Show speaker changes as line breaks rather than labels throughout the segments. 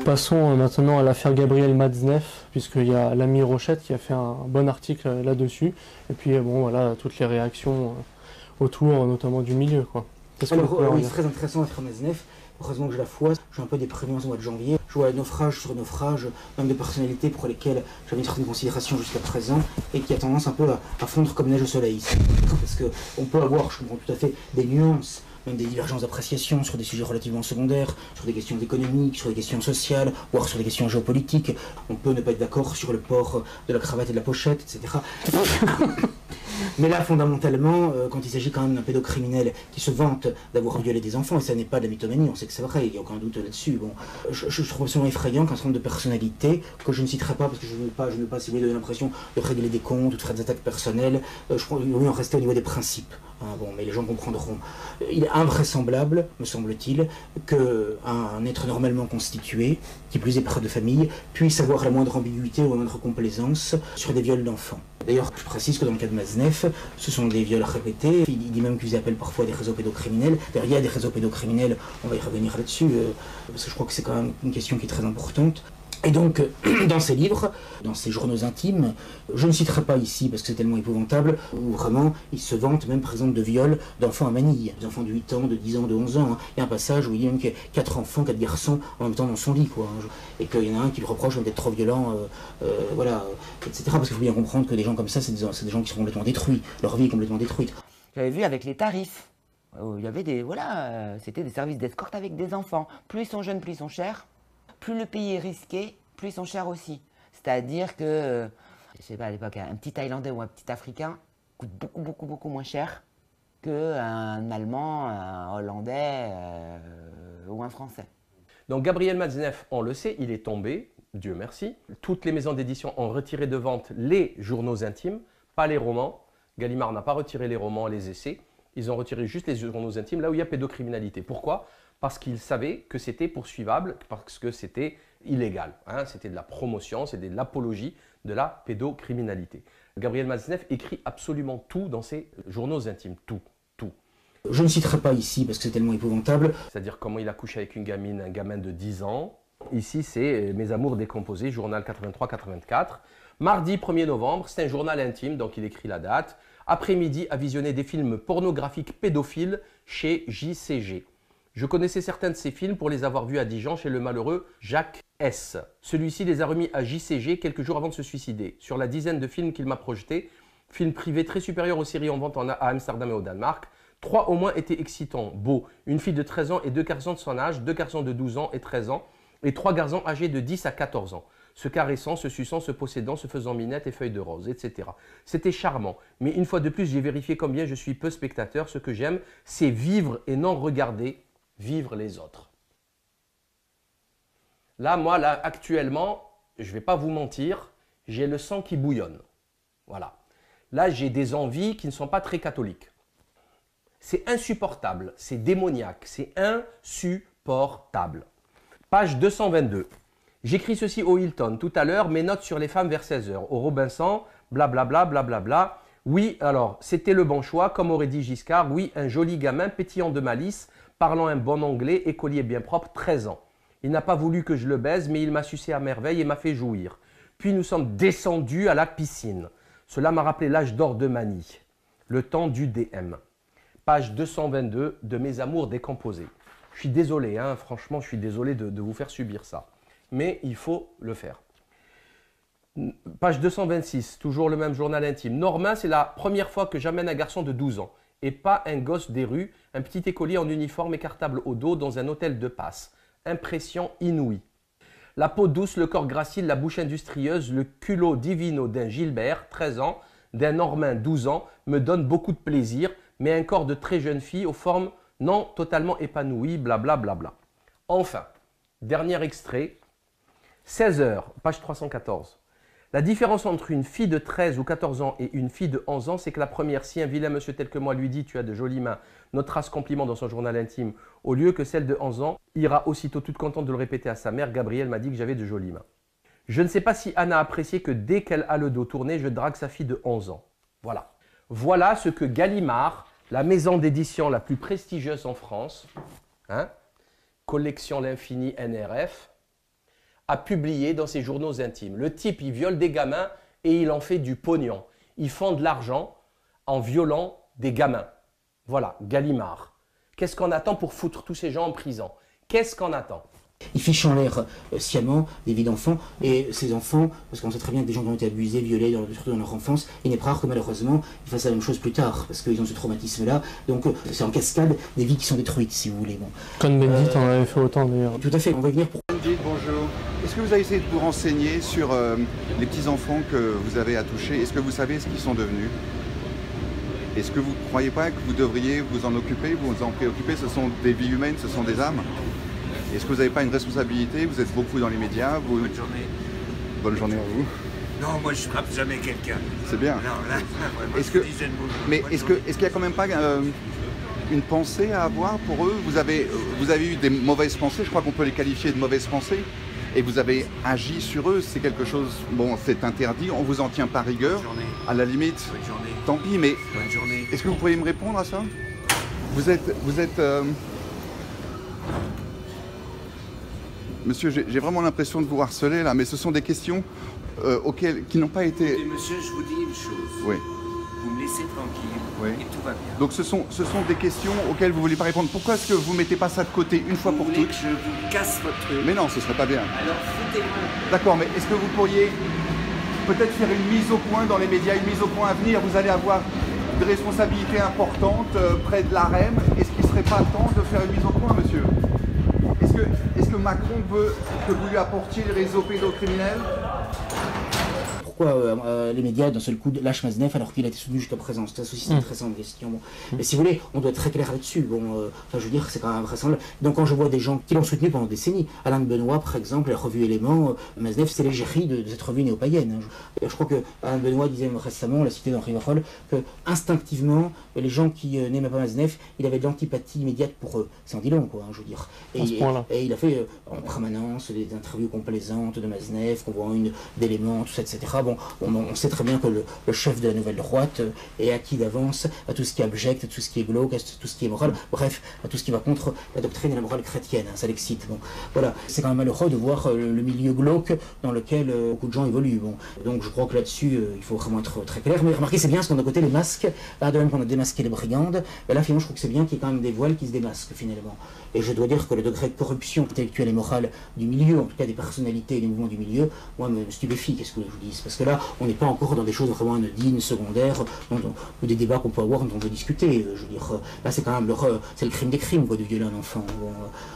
Passons maintenant à l'affaire Gabriel Matzneff, puisqu'il y a l'ami Rochette qui a fait un bon article là-dessus. Et puis bon, voilà, toutes les réactions autour, notamment du milieu, quoi.
C'est très intéressant l'affaire Matzneff. Heureusement que je la foi. Je suis un peu déprimé au mois de janvier. Je vois naufrage sur naufrage, même de personnalités pour lesquelles j'avais une certaine considération jusqu'à présent et qui a tendance un peu à fondre comme neige au soleil. Parce qu'on peut avoir, je comprends tout à fait, des nuances, même des divergences d'appréciation sur des sujets relativement secondaires, sur des questions économiques, sur des questions sociales, voire sur des questions géopolitiques. On peut ne pas être d'accord sur le port de la cravate et de la pochette, etc. Mais là, fondamentalement, quand il s'agit quand même d'un pédocriminel qui se vante d'avoir violé des enfants, et ça n'est pas de la mythomanie, on sait que c'est vrai, il n'y a aucun doute là-dessus. Bon, je trouve absolument effrayant qu'un certain nombre de personnalités, que je ne citerai pas parce que je ne veux pas si vous voulez donner l'impression de régler des comptes ou de faire des attaques personnelles, je crois qu'il vaut mieux en rester au niveau des principes. Bon, mais les gens comprendront. Il est invraisemblable, me semble-t-il, qu'un être normalement constitué, qui plus est père de famille, puisse avoir la moindre ambiguïté ou la moindre complaisance sur des viols d'enfants. D'ailleurs, je précise que dans le cas de Matzneff, ce sont des viols répétés. Il dit même qu'ils appellent parfois des réseaux pédocriminels. D'ailleurs, il y a des réseaux pédocriminels, on va y revenir là-dessus, parce que je crois que c'est quand même une question qui est très importante. Et donc, dans ces livres, dans ces journaux intimes, je ne citerai pas ici parce que c'est tellement épouvantable, où vraiment il se vante même par exemple de viols d'enfants à Manille, des enfants de 8 ans, de 10 ans, de 11 ans. Il y a un passage où il y a même 4 enfants, 4 garçons en même temps dans son lit, quoi. Et qu'il y en a un qui lui reproche d'être trop violent, voilà, etc. Parce qu'il faut bien comprendre que des gens comme ça, c'est des gens qui sont complètement détruits, leur vie est complètement détruite.
J'avais vu avec les tarifs, il y avait des, c'était des services d'escorte avec des enfants. Plus ils sont jeunes, plus ils sont chers. Plus le pays est risqué, plus ils sont chers aussi. C'est-à-dire que, je sais pas à l'époque, un petit Thaïlandais ou un petit Africain coûte beaucoup moins cher qu'un Allemand, un Hollandais ou un Français.
Donc Gabriel Matzneff, on le sait, il est tombé, Dieu merci. Toutes les maisons d'édition ont retiré de vente les journaux intimes, pas les romans. Gallimard n'a pas retiré les romans, les essais. Ils ont retiré juste les journaux intimes, là où il y a pédocriminalité. Pourquoi ? Parce qu'ils savaient que c'était poursuivable, parce que c'était illégal. Hein, c'était de la promotion, c'était de l'apologie de la pédocriminalité. Gabriel Matzneff écrit absolument tout dans ses journaux intimes, tout.
Je ne citerai pas ici parce que c'est tellement épouvantable.
C'est-à-dire comment il a couché avec une gamine, un gamin de 10 ans. Ici, c'est Mes amours décomposés, journal 83-84. Mardi 1er novembre, c'est un journal intime, donc il écrit la date. Après-midi, à visionner des films pornographiques pédophiles chez JCG. Je connaissais certains de ces films pour les avoir vus à Dijon chez le malheureux Jacques S. Celui-ci les a remis à JCG quelques jours avant de se suicider. Sur la dizaine de films qu'il m'a projetés, films privés très supérieurs aux séries en vente à Amsterdam et au Danemark, 3 au moins étaient excitants, beaux. Une fille de 13 ans et 2 garçons de son âge, 2 garçons de 12 ans et 13 ans, et 3 garçons âgés de 10 à 14 ans. Se caressant, se suçant, se possédant, se faisant minette et feuilles de rose, etc. C'était charmant, mais une fois de plus, j'ai vérifié combien je suis peu spectateur. Ce que j'aime, c'est vivre et non regarder, vivre les autres. Là, moi, là, actuellement, je ne vais pas vous mentir, j'ai le sang qui bouillonne. Voilà. Là, j'ai des envies qui ne sont pas très catholiques. C'est insupportable, c'est démoniaque, c'est insupportable. Page 222. J'écris ceci au Hilton tout à l'heure, mes notes sur les femmes vers 16 h. Au Robinson, blablabla, blablabla. Oui, alors, c'était le bon choix, comme aurait dit Giscard. Oui, un joli gamin pétillant de malice, parlant un bon anglais, écolier bien propre, 13 ans. Il n'a pas voulu que je le baise, mais il m'a sucé à merveille et m'a fait jouir. Puis nous sommes descendus à la piscine. Cela m'a rappelé l'âge d'or de Manille, le temps du DM. Page 222 de Mes amours décomposés. Je suis désolé, hein, franchement, je suis désolé de vous faire subir ça. Mais il faut le faire. Page 226, toujours le même journal intime. Norman, c'est la première fois que j'amène un garçon de 12 ans. Et pas un gosse des rues, un petit écolier en uniforme écartable au dos dans un hôtel de passe. Impression inouïe. La peau douce, le corps gracile, la bouche industrieuse, le culot divino d'un Gilbert, 13 ans, d'un Normand, 12 ans, me donne beaucoup de plaisir, mais un corps de très jeune fille aux formes non totalement épanouies, blablabla. Enfin, dernier extrait, 16 h, page 314. La différence entre une fille de 13 ou 14 ans et une fille de 11 ans, c'est que la première, si un vilain monsieur tel que moi lui dit « tu as de jolies mains », notera ce compliment dans son journal intime, au lieu que celle de 11 ans ira aussitôt toute contente de le répéter à sa mère « Gabrielle m'a dit que j'avais de jolies mains ». Je ne sais pas si Anne a apprécié que dès qu'elle a le dos tourné, je drague sa fille de 11 ans. Voilà. Voilà ce que Gallimard, la maison d'édition la plus prestigieuse en France, hein, collection L'Infini NRF, a publié dans ses journaux intimes. Le type, il viole des gamins et il en fait du pognon. Ils font de l'argent en violant des gamins. Voilà, Gallimard. Qu'est-ce qu'on attend pour foutre tous ces gens en prison? Qu'est-ce qu'on attend?
Il fiche en l'air sciemment des vies d'enfants, et ces enfants, parce qu'on sait très bien que des gens qui ont été abusés, violés, surtout dans leur enfance, il n'est pas rare que malheureusement ils fassent la même chose plus tard, parce qu'ils ont ce traumatisme-là. Donc c'est en cascade des vies qui sont détruites, si vous voulez. Bon.
Cohn-Bendit en avait fait autant d'ailleurs.
Tout à fait, on va venir pour...
Bonjour. Est-ce que vous avez essayé de vous renseigner sur les petits-enfants que vous avez à toucher? Est-ce que vous savez ce qu'ils sont devenus? Est-ce que vous ne croyez pas que vous devriez vous en occuper, vous en préoccuper? Ce sont des vies humaines, ce sont des âmes. Est-ce que vous n'avez pas une responsabilité? Vous êtes beaucoup dans les médias.
Bonne journée.
Bonne journée à vous.
Non, moi je frappe jamais quelqu'un.
C'est bien.
Non, là, vraiment,
Est-ce que,
je disais bonjour.
mais
Bonne
est-ce
journée.
qu'il n'y a quand même pas une pensée à avoir pour eux? Vous avez eu des mauvaises pensées, je crois qu'on peut les qualifier de mauvaises pensées. Et vous avez agi sur eux, c'est quelque chose, bon, c'est interdit, on vous en tient pas rigueur.
Bonne journée.
À la limite,
Bonne journée.
tant pis, mais
Bonne journée.
est-ce que vous pourriez me répondre à ça? Vous êtes Monsieur, j'ai vraiment l'impression de vous harceler là, mais ce sont des questions qui n'ont pas été...
Écoutez, monsieur, je vous dis une chose.
Oui.
Vous me laissez tranquille
Oui.
et tout va bien.
Donc ce sont des questions auxquelles vous ne voulez pas répondre. Pourquoi est-ce que vous ne mettez pas ça de côté une fois
Vous
pour
voulez
toutes?
que je vous casse votre truc?
Mais non, ce serait pas bien.
Alors foutez-moi.
D'accord, mais est-ce que vous pourriez peut-être faire une mise au point dans les médias, une mise au point à venir? Vous allez avoir des responsabilités importantes près de l'AREM. Est-ce qu'il ne serait pas temps de faire une mise au point, monsieur? Est-ce que Macron veut que vous lui apportiez les réseaux pédocriminels?
Pourquoi les médias d'un seul coup lâchent Maznev alors qu'il a été soutenu jusqu'à présent? C'est aussi une intéressante question. Bon. Mais si vous voulez, on doit être très clair là-dessus. Bon, enfin, je veux dire, c'est quand même invraisemblable. Donc quand je vois des gens qui l'ont soutenu pendant des décennies, Alain de Benoît par exemple, la revue Éléments, Maznev c'est l'égérie de cette revue néo-païenne. Je crois que Alain de Benoît disait récemment, on l'a cité dans Rivarol, que instinctivement, les gens qui n'aimaient pas Maznev, il avait de l'antipathie immédiate pour eux. C'est en dit long, quoi, je veux dire.
À ce point-là.
Et il a fait en permanence des interviews complaisantes de Maznev, qu'on voit une d'éléments, tout ça, etc. Bon, on sait très bien que le chef de la nouvelle droite est acquis d'avance à tout ce qui est abject, à tout ce qui est glauque, à tout ce qui est moral, bref, à tout ce qui va contre la doctrine et la morale chrétienne, hein, ça l'excite. Bon, voilà, c'est quand même malheureux de voir le milieu glauque dans lequel beaucoup de gens évoluent. Bon, donc je crois que là-dessus, il faut vraiment être très clair. Mais remarquez, c'est bien, parce qu'on a côté les masques, là, de même qu'on a démasqué les brigandes, ben là, finalement, je trouve que c'est bien qu'il y ait quand même des voiles qui se démasquent, finalement. Et je dois dire que le degré de corruption intellectuelle et morale du milieu, en tout cas des personnalités et des mouvements du milieu, moi, me stupéfie, qu'est-ce que je vous dis? Parce que là, on n'est pas encore dans des choses vraiment anodines, secondaires, ou des débats qu'on peut avoir dont on veut discuter. Je veux dire, là, c'est quand même c'est le crime des crimes, quoi, de violer un enfant. Bon,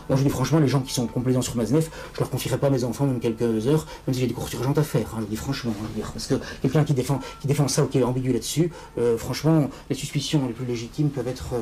moi, je dis franchement, les gens qui sont complaisants sur Maznev, je leur confierai pas mes enfants, même quelques heures, même si j'ai des courses urgentes à faire. Hein, je dis franchement, je veux dire, parce que quelqu'un qui défend ça ou qui est ambigu là-dessus, franchement, les suspicions les plus légitimes peuvent être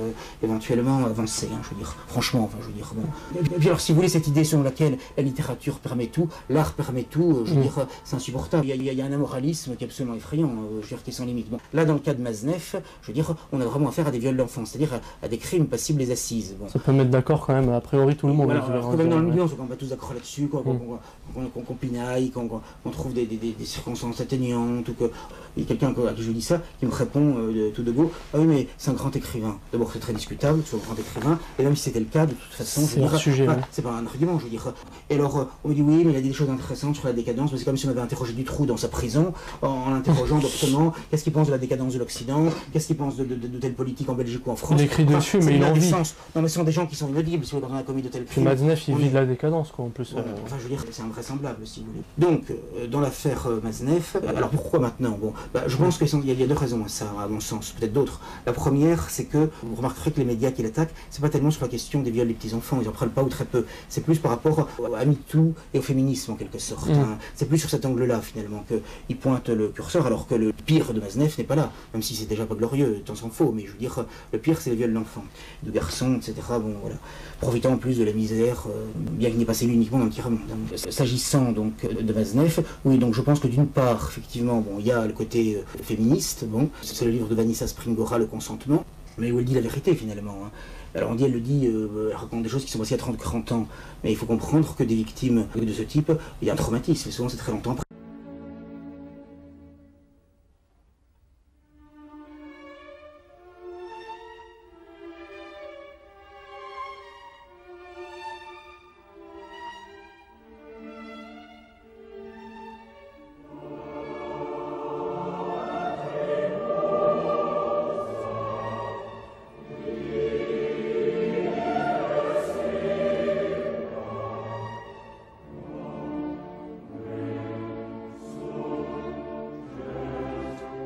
éventuellement avancées. Hein, je veux dire, franchement, enfin, je veux dire, bon. Et puis alors, si vous voulez, cette idée selon laquelle la littérature permet tout, l'art permet tout, je veux dire, c'est insupportable. Il y a un amoralisme qui est absolument effrayant, je veux dire, qui est sans limite. Bon, là, dans le cas de Maznev, je veux dire, on a vraiment affaire à des viols d'enfants, c'est-à-dire à des crimes passibles des assises. Bon.
Ça peut mettre d'accord quand même, a priori tout le monde.
Voilà, alors que même dans le milieu, on
ouais.
se pas tous d'accord là-dessus, qu'on pinaille, qu'on trouve des circonstances atténuantes, ou que il y a quelqu'un à qui je dis ça, qui me répond tout de go, ah oui, mais c'est un grand écrivain. D'abord, c'est très discutable que ce soit un grand écrivain, et même si c'était le cas, de toute façon, je
C'est
veux
hors
dire,
sujet,
enfin,
ouais.
c'est pas un argument, je veux dire. Et alors, on me dit oui, mais il a dit des choses intéressantes sur la décadence, mais c'est comme si on avait interrogé Dutroux dans sa prison, en l'interrogeant doctement, qu'est-ce qu'il pense de la décadence de l'Occident, qu'est-ce qu'il pense de telle politique en Belgique ou en France.
Il écrit dessus, mais
c'est
il
de
en vit.
l'indécence. Non, mais ce sont des gens qui sont inaudibles, si vous voulez, quand on a commis de tels
Puis
crimes.
Maznev, il
On
vit
est-
de la décadence, quoi, en plus.
Voilà. Enfin, je veux dire, c'est invraisemblable, si vous voulez. Donc, dans l'affaire Maznev, alors pourquoi maintenant? Bon, je pense qu'il y a deux raisons à ça, à mon sens, peut-être d'autres. La première, c'est que vous remarquerez que les médias qui l'attaquent, c'est pas tellement sur la question des viols des petits-enfants, ils en parlent pas ou très peu. C'est plus par rapport à MeToo et au féminisme, en quelque sorte. Hein. C'est plus sur cet angle-là, finalement, qu'ils pointent le curseur, alors que le pire de Maznev n'est pas là, même si c'est déjà pas glorieux, tant s'en faut, mais je veux dire, le pire, c'est les viols d'enfants, de garçons, etc. Bon, voilà. Profitant en plus de la misère, bien qu'il n'ait pas cellule uniquement dans le tiers-monde. S'agissant donc de Maznev, oui, donc je pense que d'une part, effectivement, bon, il y a le côté féministe, bon, c'est le livre de Vanessa Springora, Le consentement, mais où elle dit la vérité finalement. Hein. Alors on dit, elle le dit, elle raconte des choses qui sont passées à 30-40 ans, mais il faut comprendre que des victimes de ce type, il y a un traumatisme, et souvent c'est très longtemps après.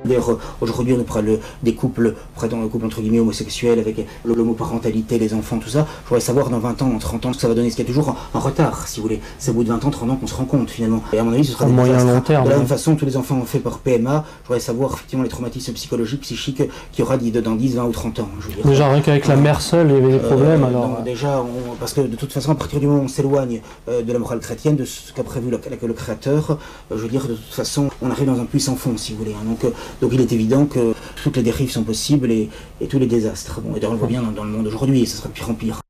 D'ailleurs, aujourd'hui, on nous parle des couples, dans le couple entre guillemets homosexuel, avec l'homoparentalité, les enfants, tout ça. Je voudrais savoir dans 20 ans, dans 30 ans, ce que ça va donner. Ce qu'il y a toujours un retard, si vous voulez. C'est au bout de 20 ans, 30 ans qu'on se rend compte finalement. Et à mon avis, ce sera des
moyen long terme.
De la même façon, tous les enfants faits par PMA, je voudrais savoir effectivement les traumatismes psychologiques, psychiques qu'il y aura dans 10, 20 ou 30 ans. Je veux dire.
Déjà, rien qu'avec la mère seule, il y avait des problèmes alors.
Non, déjà, parce que de toute façon, à partir du moment où on s'éloigne de la morale chrétienne, de ce qu'a prévu le Créateur, je veux dire, de toute façon, on arrive dans un puits sans fond, si vous voulez. Hein. Donc il est évident que toutes les dérives sont possibles et tous les désastres. Bon, et d'ailleurs, on le voit bien dans le monde aujourd'hui, et ce sera de pire en pire.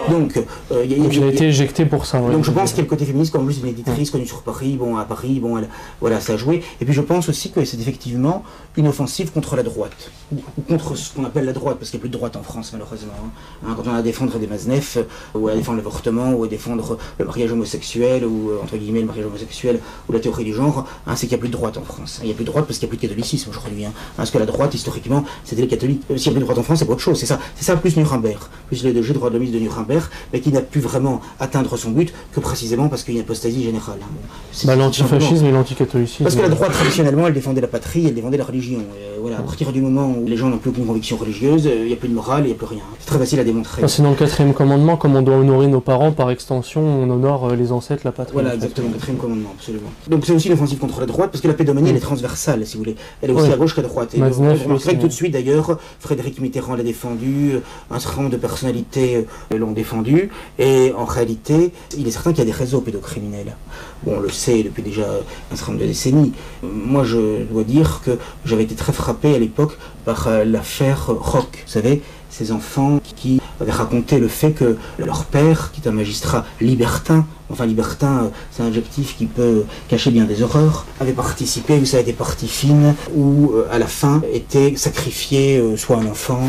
Donc,
il a été éjecté pour ça. Ouais.
Donc je pense qu'il y a le côté féministe, comme plus une éditrice connue sur Paris, bon, à Paris, bon, voilà, ça a joué. Et puis je pense aussi que c'est effectivement une offensive contre la droite, ou contre ce qu'on appelle la droite, parce qu'il n'y a plus de droite en France, malheureusement. Hein, quand on a à défendre des Maznef, ou à défendre l'avortement, ou à défendre le mariage homosexuel, ou entre guillemets le mariage homosexuel, ou la théorie du genre, hein, c'est qu'il n'y a plus de droite en France. Il n'y a plus de droite parce qu'il n'y a plus de catholicisme aujourd'hui. Hein, parce que la droite, historiquement, c'était les catholiques. S'il n'y a plus de droite en France, c'est pas autre chose, c'est ça plus Nuremberg, plus le jeu de droit de l'homme de Nuremberg, mais qui n'a pu vraiment atteindre son but que précisément parce qu'il y a une apostasie générale.
L'antifascisme et l'anticatholicisme.
Parce que la droite, traditionnellement, elle défendait la patrie, elle défendait la religion. Voilà, à partir du moment où les gens n'ont plus aucune conviction religieuse, il n'y a plus de morale, il n'y a plus rien. C'est très facile à démontrer.
C'est dans le 4e commandement, comme on doit honorer nos parents, par extension, on honore les ancêtres, la patrie.
Voilà, exactement, le 4e commandement, absolument. Donc c'est aussi une offensive contre la droite, parce que la pédomanie, elle est transversale, si vous voulez. Elle est aussi à gauche qu'à droite. Et vous remarquerez que tout de suite, d'ailleurs, Frédéric Mitterrand l'a défendu, un certain nombre de personnalités l'ont défendu, et en réalité, il est certain qu'il y a des réseaux pédocriminels. Bon, on le sait depuis déjà un certain nombre de décennies. Moi, je dois dire que j'avais été très frappé à l'époque par l'affaire Roch. Vous savez, ces enfants qui avaient raconté le fait que leur père, qui est un magistrat libertin, enfin libertin, c'est un adjectif qui peut cacher bien des horreurs, avait participé, vous savez, à des parties fines où à la fin était sacrifié soit un enfant,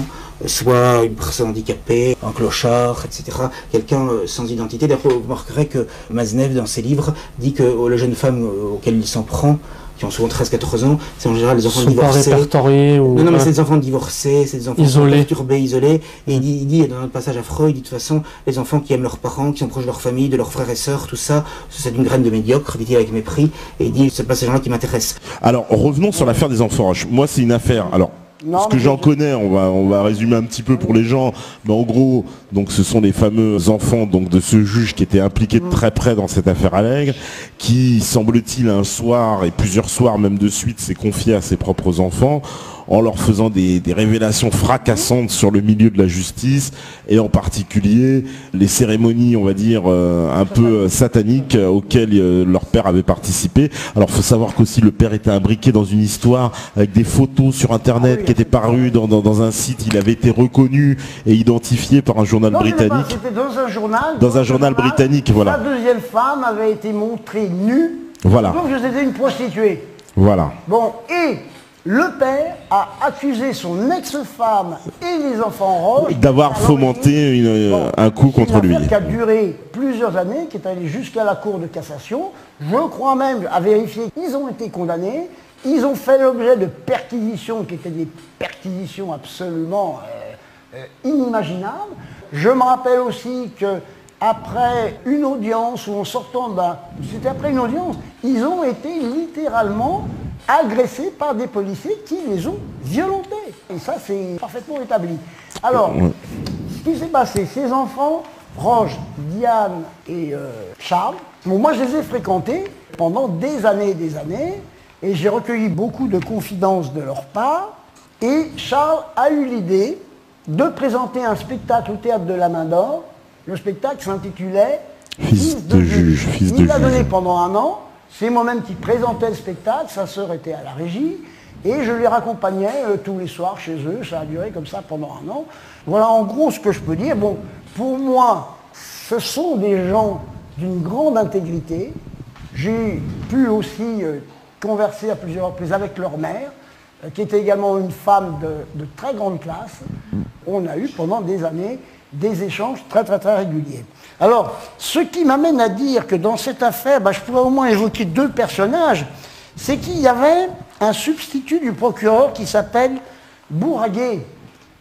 soit une personne handicapée, un clochard, etc. Quelqu'un sans identité. D'ailleurs, vous remarquerez que Maznev, dans ses livres, dit que les jeunes femmes auxquelles il s'en prend, qui ont souvent 13-14 ans, c'est en général des enfants divorcés.
Pas répertoriés ou...
Non, mais c'est des enfants divorcés, c'est des enfants perturbés, isolés. Et il dit dans un passage à Freud, il dit de toute façon, les enfants qui aiment leurs parents, qui sont proches de leur famille, de leurs frères et sœurs, tout ça, c'est une graine de médiocre, dit-il avec mépris. Et il dit, c'est pas ces gens-là qui m'intéressent.
Alors, revenons sur l'affaire des enfants. Moi, c'est une affaire... Alors, ce que j'en connais, on va résumer un petit peu pour les gens, mais en gros, donc ce sont les fameux enfants donc de ce juge qui était impliqué de très près dans cette affaire Allègre, qui semble-t-il un soir et plusieurs soirs même de suite s'est confié à ses propres enfants en leur faisant des révélations fracassantes sur le milieu de la justice et en particulier les cérémonies, on va dire, un peu sataniques auxquelles leur père avait participé. Alors, faut savoir qu'aussi le père était imbriqué dans une histoire avec des photos sur Internet qui étaient parues dans un site. Il avait été reconnu et identifié par un journal britannique.
C'était dans un journal.
Dans un journal britannique, voilà.
La deuxième femme avait été montrée nue.
Voilà.
Donc, c'était une prostituée.
Voilà.
Bon, et le père a accusé son ex-femme et les enfants Roch
d'avoir fomenté un coup contre lui.
Qui a duré plusieurs années, qui est allé jusqu'à la Cour de cassation. Je crois même, à vérifier, ils ont été condamnés. Ils ont fait l'objet de perquisitions qui étaient des perquisitions absolument inimaginables. Je me rappelle aussi que après une audience, ou en sortant c'était après une audience, ils ont été littéralement agressés par des policiers qui les ont violentés. Et ça, c'est parfaitement établi. Alors, ce qui s'est passé, ces enfants, Roch, Diane et Charles, bon, moi je les ai fréquentés pendant des années, et j'ai recueilli beaucoup de confidences de leur part, et Charles a eu l'idée de présenter un spectacle au théâtre de la Main d'Or. Le spectacle s'intitulait Fils de juge. Il l'a donné pendant un an. C'est moi-même qui présentais le spectacle, sa sœur était à la régie, et je les raccompagnais tous les soirs chez eux. Ça a duré comme ça pendant 1 an. Voilà en gros ce que je peux dire. Bon, pour moi, ce sont des gens d'une grande intégrité. J'ai pu aussi converser à plusieurs reprises avec leur mère, qui était également une femme de très grande classe. On a eu pendant des années des échanges très réguliers. Alors, ce qui m'amène à dire que dans cette affaire, je pourrais au moins évoquer 2 personnages, c'est qu'il y avait un substitut du procureur qui s'appelle Bourraguet.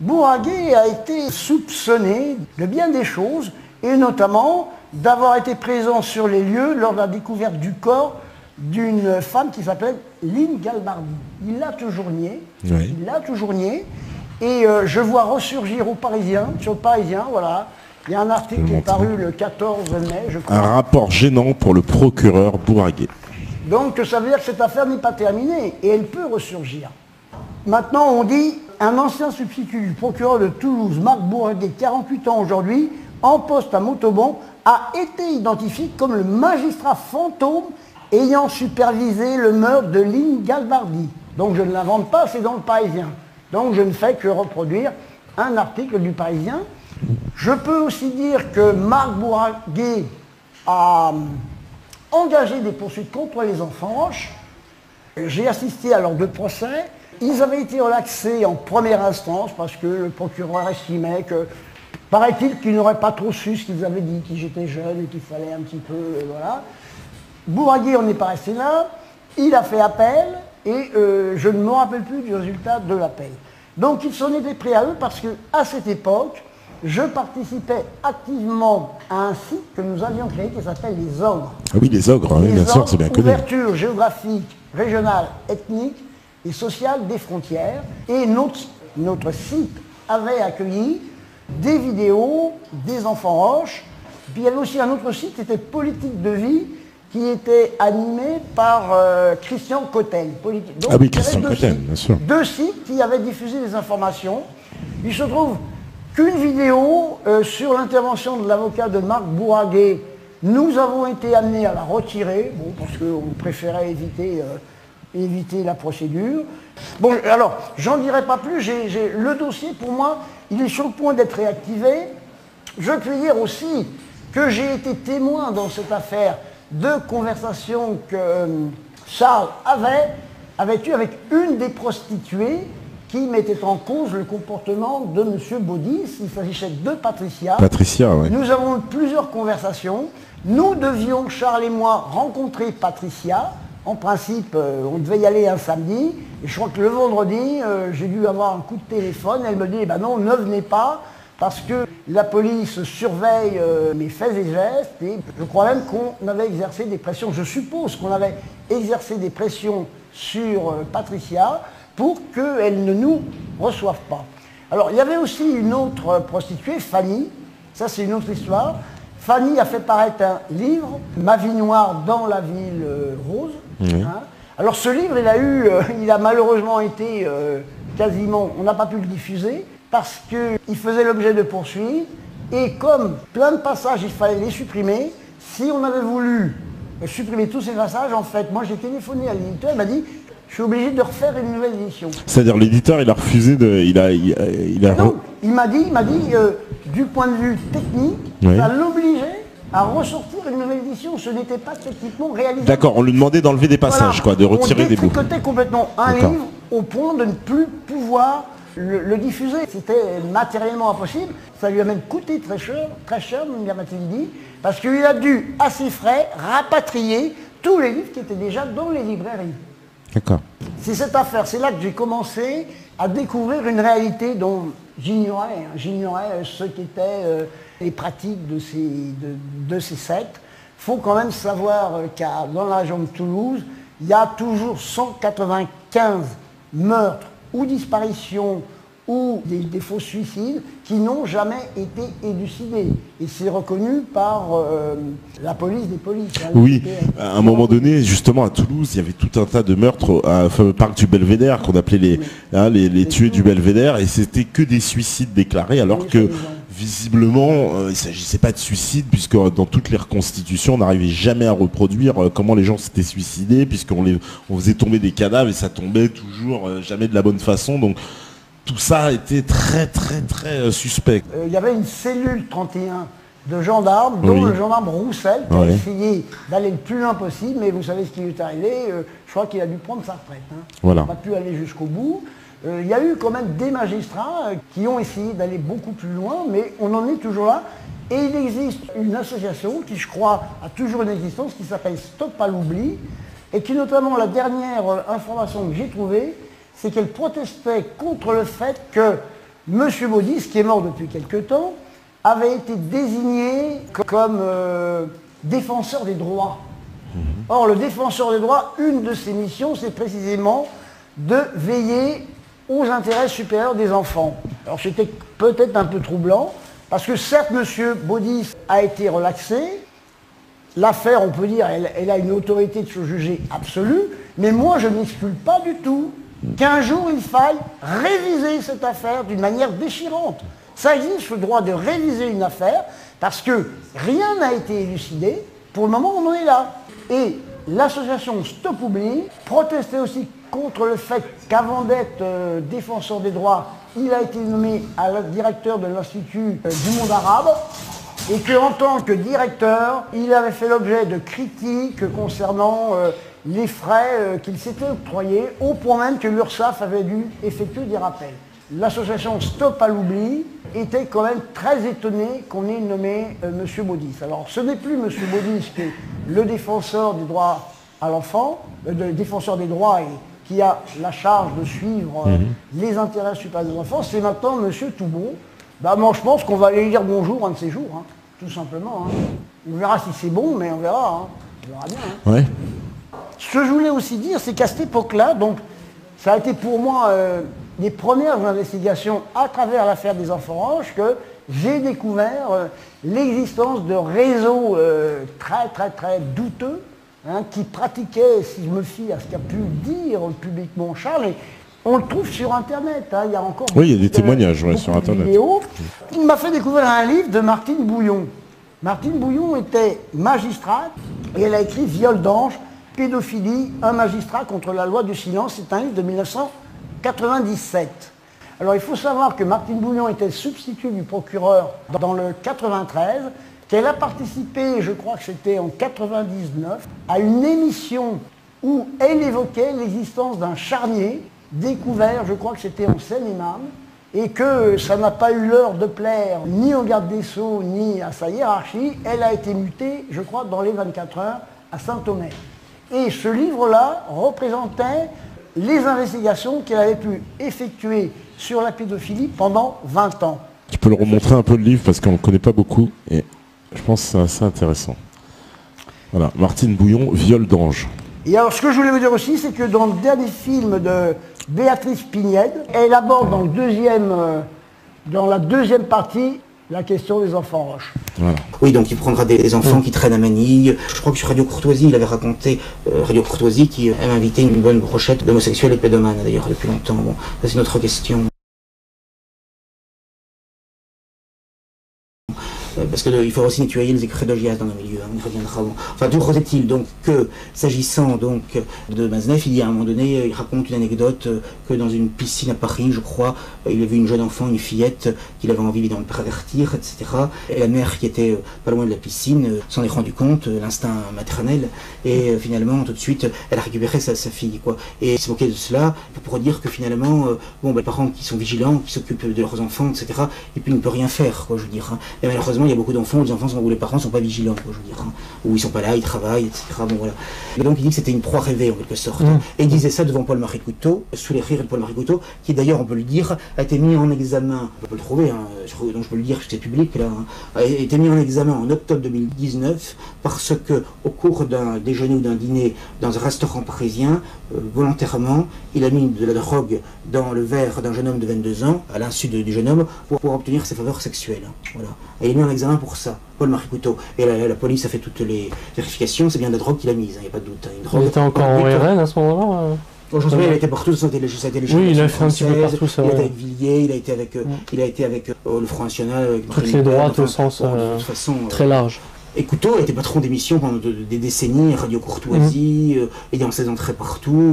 Bourraguet a été soupçonné de bien des choses, et notamment d'avoir été présent sur les lieux lors de la découverte du corps d'une femme qui s'appelle Lynn Galbardi. Il l'a toujours nié, il l'a toujours nié, et je vois ressurgir sur le Parisien, voilà, il y a un article qui est paru le 14 mai, je crois.
Un rapport gênant pour le procureur Bourraguet.
Donc ça veut dire que cette affaire n'est pas terminée, et elle peut ressurgir. Maintenant on dit, un ancien substitut du procureur de Toulouse, Marc Bourraguet, 48 ans aujourd'hui, en poste à Montauban, a été identifié comme le magistrat fantôme ayant supervisé le meurtre de Lynn Galbardi. Donc je ne l'invente pas, c'est dans le Parisien. Donc je ne fais que reproduire un article du Parisien. Je peux aussi dire que Marc Bourraguet a engagé des poursuites contre les enfants Roche. J'ai assisté à leurs 2 procès. Ils avaient été relaxés en première instance parce que le procureur estimait que, paraît-il, qu'ils n'auraient pas trop su ce qu'ils avaient dit, qu'ils étaient jeunes et qu'il fallait un petit peu, voilà. Bourraguet, on n'est pas resté là. Il a fait appel et je ne me rappelle plus du résultat de l'appel. Donc ils s'en étaient pris à eux parce qu'à cette époque, je participais activement à un site que nous avions créé qui s'appelle Les Ogres.
Ah oui, les Ogres, oui, bien sûr, c'est bien connu.
Couverture géographique, régionale, ethnique et sociale des frontières. Et notre site avait accueilli des vidéos des enfants Roche. Puis il y avait aussi un autre site qui était Politique de vie, qui était animé par Christian Cotel. Donc,
ah oui, Christian Cotel, bien sûr.
2 sites qui avaient diffusé des informations. Il se trouve qu'une vidéo sur l'intervention de l'avocat de Marc Bourraguet, nous avons été amenés à la retirer, bon, parce qu'on préférait éviter la procédure. Bon, alors, j'en dirai pas plus, le dossier, pour moi, il est sur le point d'être réactivé. Je peux dire aussi que j'ai été témoin dans cette affaire de conversations que Charles avait eues avec une des prostituées qui mettait en cause le comportement de M. Baudis. Il s'agissait de Patricia.
Patricia, oui.
Nous avons eu plusieurs conversations. Nous devions, Charles et moi, rencontrer Patricia. En principe, on devait y aller un samedi. Et je crois que le vendredi, j'ai dû avoir un coup de téléphone. Elle me dit, eh ben non, ne venez pas, parce que la police surveille mes faits et gestes. Et je crois même qu'on avait exercé des pressions. Je suppose qu'on avait exercé des pressions sur Patricia pour qu'elle ne nous reçoive pas. Alors, il y avait aussi une autre prostituée, Fanny. Ça, c'est une autre histoire. Fanny a fait paraître un livre, Ma vie noire dans la ville rose.
Mmh.
Hein. Alors, ce livre, il a malheureusement été quasiment... On n'a pas pu le diffuser parce qu'il faisait l'objet de poursuites. Et comme plein de passages, il fallait les supprimer, si on avait voulu supprimer tous ces passages, en fait, moi, j'ai téléphoné à l'éditeur, il m'a dit... Je suis obligé de refaire une nouvelle édition.
C'est-à-dire l'éditeur, il a refusé de...
Non, il m'a dit, du point de vue technique,
oui,
ça l'obligeait à ressortir une nouvelle édition. Ce n'était pas techniquement réalisable.
D'accord, on lui demandait d'enlever des passages, quoi, de retirer des bouts.
On détricotait complètement un livre au point de ne plus pouvoir le diffuser. C'était matériellement impossible. Ça lui a même coûté très cher, m'a-t-il dit, parce qu'il a dû, à ses frais, rapatrier tous les livres qui étaient déjà dans les librairies.
D'accord.
C'est cette affaire, c'est là que j'ai commencé à découvrir une réalité dont j'ignorais ce qu'étaient les pratiques de ces sectes. Il faut quand même savoir qu'à dans la région de Toulouse, il y a toujours 195 meurtres ou disparitions ou des faux suicides qui n'ont jamais été élucidés. Et c'est reconnu par la police des polices. Hein,
oui, à un moment donné, justement à Toulouse, il y avait tout un tas de meurtres à fameux parc du Belvédère, qu'on appelait les tués du Belvédère, et c'était que des suicides déclarés, alors que visiblement, il ne s'agissait pas de suicide, puisque dans toutes les reconstitutions, on n'arrivait jamais à reproduire comment les gens s'étaient suicidés, puisqu'on on faisait tomber des cadavres et ça tombait toujours jamais de la bonne façon. Donc tout ça a été très suspect.
Il y avait une cellule 31 de gendarmes, dont le gendarme Roussel, qui a essayé d'aller le plus loin possible, mais vous savez ce qui lui est arrivé, je crois qu'il a dû prendre sa retraite. Il n'a pas pu aller jusqu'au bout. Il y a eu quand même des magistrats qui ont essayé d'aller beaucoup plus loin, mais on en est toujours là. Et il existe une association qui, je crois, a toujours une existence, qui s'appelle Stop à l'oubli, et qui, notamment, la dernière information que j'ai trouvée, c'est qu'elle protestait contre le fait que M. Baudis, qui est mort depuis quelque temps, avait été désigné comme défenseur des droits. Or, le défenseur des droits, une de ses missions, c'est précisément de veiller aux intérêts supérieurs des enfants. Alors, c'était peut-être un peu troublant, parce que certes, M. Baudis a été relaxé. L'affaire, on peut dire, elle a une autorité de se juger absolue, mais moi, je n'exclus pas du tout qu'un jour, il faille réviser cette affaire d'une manière déchirante. Ça existe, le droit de réviser une affaire, parce que rien n'a été élucidé. Pour le moment, on en est là. Et l'association Stop Oubli protestait aussi contre le fait qu'avant d'être défenseur des droits, il a été nommé directeur de l'Institut du monde arabe, et qu'en tant que directeur, il avait fait l'objet de critiques concernant les frais qu'il s'était octroyés, au point même que l'URSSAF avait dû effectuer des rappels. L'association Stop à l'oubli était quand même très étonnée qu'on ait nommé M. Baudis. Alors ce n'est plus M. Baudis qui est le défenseur des droits à l'enfant, le défenseur des droits et qui a la charge de suivre les intérêts supérieurs des enfants, c'est maintenant M. Toubon. Bah, moi je pense qu'on va aller lui dire bonjour un de ces jours, tout simplement. On verra si c'est bon, mais on verra. On verra bien.
Ouais.
Ce que je voulais aussi dire, c'est qu'à cette époque-là, donc ça a été pour moi les premières investigations à travers l'affaire des enfants roches que j'ai découvert l'existence de réseaux très douteux qui pratiquaient, si je me fie à ce qu'a pu dire publiquement Charles, et on le trouve sur Internet. Il y a encore
il y a des témoignages sur Internet.
Vidéos. Il m'a fait découvrir un livre de Martine Bouillon. Martine Bouillon était magistrate et elle a écrit Viol d'ange, pédophilie, un magistrat contre la loi du silence. C'est un livre de 1997. Alors il faut savoir que Martine Bouillon était substitut du procureur dans le 93, qu'elle a participé, je crois que c'était en 99, à une émission où elle évoquait l'existence d'un charnier découvert, je crois que c'était en Seine-et-Marne, et que ça n'a pas eu l'heure de plaire ni au garde des Sceaux ni à sa hiérarchie. Elle a été mutée, je crois, dans les 24 heures à Saint-Omer. Et ce livre-là représentait les investigations qu'elle avait pu effectuer sur la pédophilie pendant 20 ans.
Tu peux le remontrer un peu le livre parce qu'on ne le connaît pas beaucoup et je pense que c'est assez intéressant. Voilà, Martine Bouillon, Viol d'ange.
Et alors ce que je voulais vous dire aussi, c'est que dans le dernier film de Béatrice Pignède, elle aborde dans la deuxième partie la question des enfants roches.
Voilà. Oui, donc il prendra des enfants qui traînent à Manille. Je crois que sur Radio Courtoisie, il avait raconté, Radio Courtoisie, qui aime inviter une bonne brochette d'homosexuels et pédomanes, d'ailleurs, depuis longtemps. Bon, ça c'est une autre question. Parce qu'il faut aussi nettoyer les écrits d'Ogias dans le milieu, on y reviendra. Enfin, toujours est-il donc que, s'agissant donc de Mazenef, il y a un moment donné, il raconte une anecdote que dans une piscine à Paris, je crois, il a vu une jeune enfant, une fillette, qu'il avait envie évidemment de pervertir, etc. Et la mère qui était pas loin de la piscine s'en est rendu compte, l'instinct maternel, et finalement, tout de suite, elle a récupéré sa fille, quoi. Et se moquer de cela pour dire que finalement, les parents qui sont vigilants, qui s'occupent de leurs enfants, etc., et puis ils ne peuvent rien faire, quoi, je veux dire. Et malheureusement, il y a beaucoup d'enfants où les parents ne sont pas vigilants, quoi, je veux dire, où ils ne sont pas là, ils travaillent, etc. Bon, voilà. Et donc il dit que c'était une proie rêvée en quelque sorte. Et il disait ça devant Paul-Marie Couteau, sous les rires de Paul-Marie Couteau, qui d'ailleurs, on peut le dire, a été mis en examen, on peut le trouver, donc je peux le dire, c'est public là, a été mis en examen en octobre 2019 parce que au cours d'un déjeuner ou d'un dîner dans un restaurant parisien, volontairement, il a mis de la drogue dans le verre d'un jeune homme de 22 ans, à l'insu du jeune homme, pour obtenir ses faveurs sexuelles. Voilà. Et il est mis en examen pour ça, Paul-Marie Couteau. Et la police a fait toutes les vérifications, c'est bien de la drogue qu'il a mise, il n'y a pas de doute.
Il était encore en RN à ce moment-là
Aujourd'hui, il a été partout, ça a été
Oui, il a fait un petit peu partout, ça.
Il a été avec Villiers, il a été avec le Front National, avec
toutes les droites au sens très large.
Et Couteau a été patron d'émissions pendant des décennies, Radio Courtoisie, ayant ses entrées partout.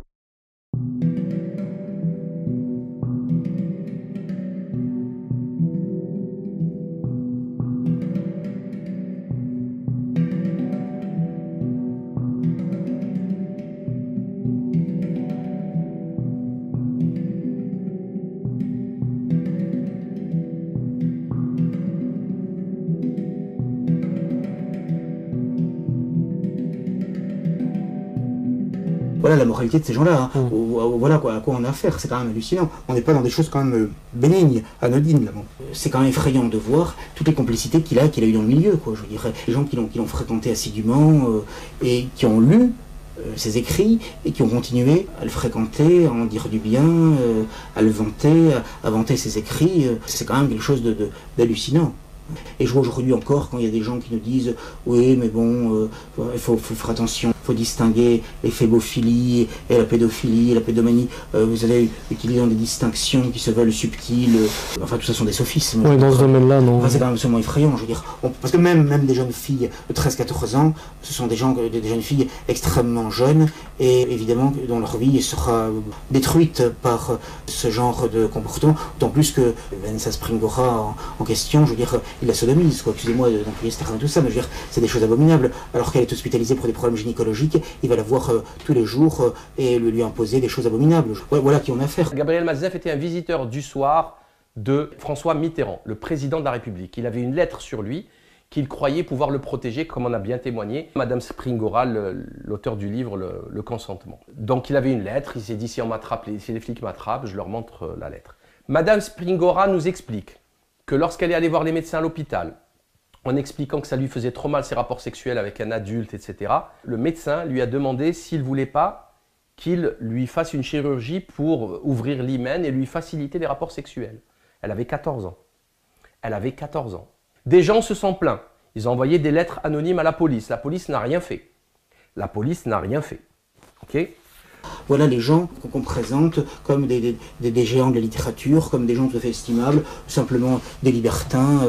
Voilà la moralité de ces gens-là, hein. Voilà quoi, à quoi on a affaire, c'est quand même hallucinant. On n'est pas dans des choses quand même bénignes, anodines là-bas. C'est quand même effrayant de voir toutes les complicités qu'il a eu dans le milieu, quoi. Je dirais, les gens qui l'ont fréquenté assidûment et qui ont lu ses écrits et qui ont continué à le fréquenter, à en dire du bien, à le vanter, à vanter ses écrits. C'est quand même quelque chose d'hallucinant. Et je vois aujourd'hui encore quand il y a des gens qui nous disent oui mais bon il faut faire attention, il faut distinguer les phébophilies et la pédophilie et la pédomanie, vous allez utiliser des distinctions qui se veulent subtiles, enfin tout ça sont des sophismes.
Oui, dans ce domaine-là, non.
Enfin, c'est quand même absolument effrayant, je veux dire. Parce que même des jeunes filles de 13-14 ans, ce sont des jeunes filles extrêmement jeunes et évidemment dont leur vie sera détruite par ce genre de comportement, d'autant plus que Vanessa Springora en question, je veux dire, il la sodomise, quoi, excusez-moi d'employer ce terme et tout ça, mais je veux dire, c'est des choses abominables. Alors qu'elle est hospitalisée pour des problèmes gynécologiques, il va la voir tous les jours et lui imposer des choses abominables. Voilà qui on a affaire.
Gabriel Matzneff était un visiteur du soir de François Mitterrand, le président de la République. Il avait une lettre sur lui qu'il croyait pouvoir le protéger, comme on a bien témoigné Madame Springora, l'auteur du livre le Consentement. Donc il avait une lettre, il s'est dit si les flics m'attrapent, je leur montre la lettre. Madame Springora nous explique que lorsqu'elle est allée voir les médecins à l'hôpital, en expliquant que ça lui faisait trop mal ses rapports sexuels avec un adulte, etc., le médecin lui a demandé s'il ne voulait pas qu'il lui fasse une chirurgie pour ouvrir l'hymen et lui faciliter les rapports sexuels. Elle avait 14 ans. Elle avait 14 ans. Des gens se sont plaints. Ils ont envoyé des lettres anonymes à la police. La police n'a rien fait. La police n'a rien fait. Ok ?
Voilà les gens qu'on présente comme des géants de la littérature, comme des gens tout à fait estimables, simplement des libertins,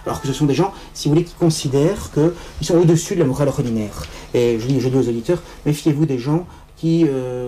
alors que ce sont des gens, si vous voulez, qui considèrent qu'ils sont au-dessus de la morale ordinaire. Et je dis aux auditeurs, méfiez-vous des gens qui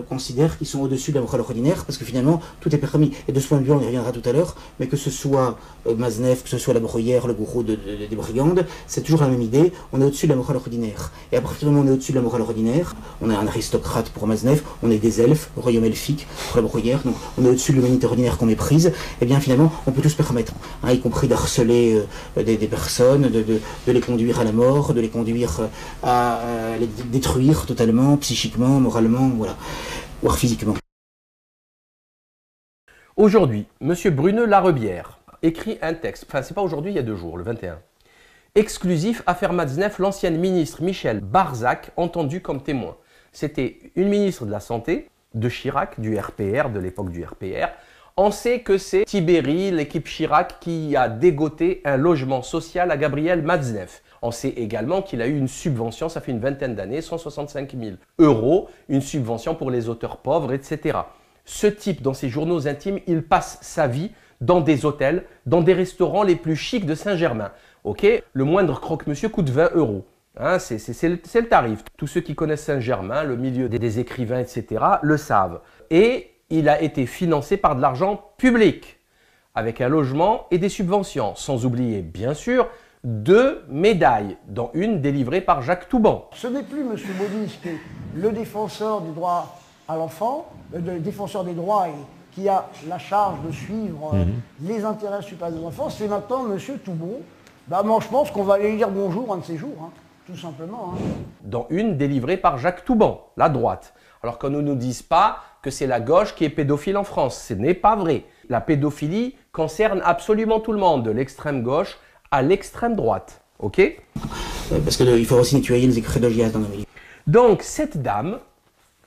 considèrent qu'ils sont au-dessus de la morale ordinaire, parce que finalement, tout est permis. Et de ce point de vue, on y reviendra tout à l'heure, mais que ce soit Matzneff, que ce soit la Bruyère, le gourou des brigandes, c'est toujours la même idée, on est au-dessus de la morale ordinaire. Et à partir du moment où on est au-dessus de la morale ordinaire, on est un aristocrate pour Matzneff, on est des elfes, le royaume elfique pour la Bruyère, donc on est au-dessus de l'humanité ordinaire qu'on méprise, et bien finalement, on peut tout se permettre, hein, y compris d'harceler des personnes, de les conduire à la mort, de les conduire à les détruire totalement, psychiquement, moralement, voilà, voire physiquement.
Aujourd'hui, M. Brune Larebière écrit un texte, enfin c'est pas aujourd'hui, il y a 2 jours, le 21. Exclusif, affaire Matzneff, l'ancienne ministre Michel Barzac, entendue comme témoin. C'était une ministre de la Santé, de Chirac, du RPR, de l'époque du RPR. On sait que c'est Tibéri, l'équipe Chirac, qui a dégoté un logement social à Gabriel Matzneff. On sait également qu'il a eu une subvention, ça fait une vingtaine d'années, 165 000 €, une subvention pour les auteurs pauvres, etc. Ce type, dans ses journaux intimes, il passe sa vie dans des hôtels, dans des restaurants les plus chics de Saint-Germain. Okay, le moindre croque-monsieur coûte 20 €. Hein, c'est le tarif. Tous ceux qui connaissent Saint-Germain, le milieu des écrivains, etc., le savent. Et il a été financé par de l'argent public, avec un logement et des subventions, sans oublier, bien sûr, 2 médailles, dont une délivrée par Jacques Touban.
Ce n'est plus M. Baudis qui est le défenseur du droit à l'enfant, le défenseur des droits et qui a la charge de suivre les intérêts supérieurs des enfants, c'est maintenant M. Toubon. Bah, moi, je pense qu'on va aller lui dire bonjour un de ces jours, hein, tout simplement. Hein.
Dont une délivrée par Jacques Touban, la droite. Alors qu'on ne nous dise pas que c'est la gauche qui est pédophile en France. Ce n'est pas vrai. La pédophilie concerne absolument tout le monde, de l'extrême gauche à l'extrême droite, ok?
Parce qu'il faut aussi nettoyer les écrits d'Ogias dans le milieu.
Donc cette dame,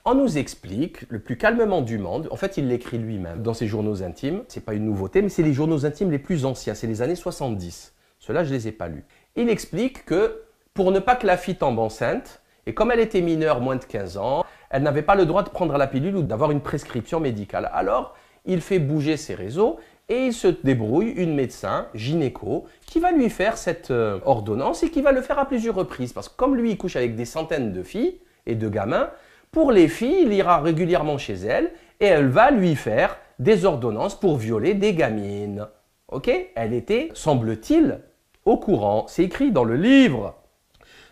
on nous explique, le plus calmement du monde, en fait il l'écrit lui-même dans ses journaux intimes, c'est pas une nouveauté, mais c'est les journaux intimes les plus anciens, c'est les années 70. Ceux-là, je les ai pas lus. Il explique que pour ne pas que la fille tombe enceinte, et comme elle était mineure, moins de 15 ans, elle n'avait pas le droit de prendre la pilule ou d'avoir une prescription médicale. Alors, il fait bouger ses réseaux et il se débrouille une médecin, gynéco, qui va lui faire cette ordonnance et qui va le faire à plusieurs reprises. Parce que comme lui, il couche avec des centaines de filles et de gamins, pour les filles, il ira régulièrement chez elle et elle va lui faire des ordonnances pour violer des gamines. Ok? Elle était, semble-t-il, au courant. C'est écrit dans le livre.